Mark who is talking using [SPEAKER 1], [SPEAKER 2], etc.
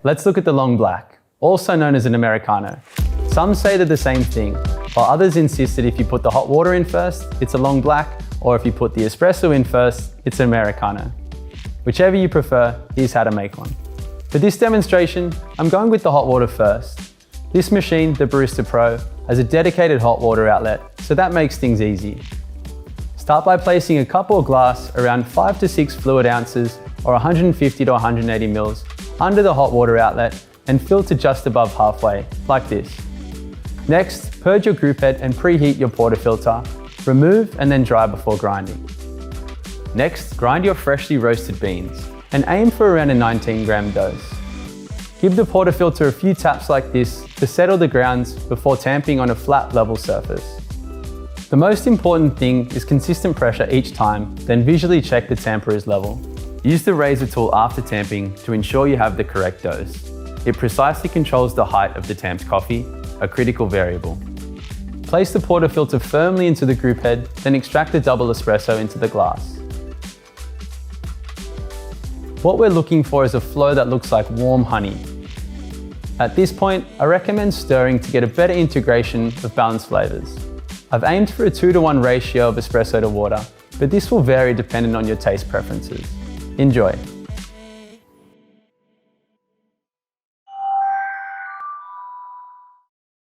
[SPEAKER 1] Let's look at the long black, also known as an Americano. Some say they're the same thing, while others insist that if you put the hot water in first, it's a long black, or if you put the espresso in first, it's an Americano. Whichever you prefer, here's how to make one. For this demonstration, I'm going with the hot water first. This machine, the Barista Pro, has a dedicated hot water outlet, so that makes things easy. Start by placing a cup or glass around 5 to 6 fluid ounces or 150 to 180 mils under the hot water outlet and fill to just above halfway, like this. Next, purge your group head and preheat your portafilter. Remove and then dry before grinding. Next, grind your freshly roasted beans and aim for around a 19-gram dose. Give the portafilter a few taps like this to settle the grounds before tamping on a flat, level surface. The most important thing is consistent pressure each time, then visually check the tamper is level. Use the razor tool after tamping to ensure you have the correct dose. It precisely controls the height of the tamped coffee, a critical variable. Place the portafilter firmly into the group head, then extract the double espresso into the glass. What we're looking for is a flow that looks like warm honey. At this point, I recommend stirring to get a better integration of balanced flavors. I've aimed for a 2-to-1 ratio of espresso to water, but this will vary depending on your taste preferences. Enjoy.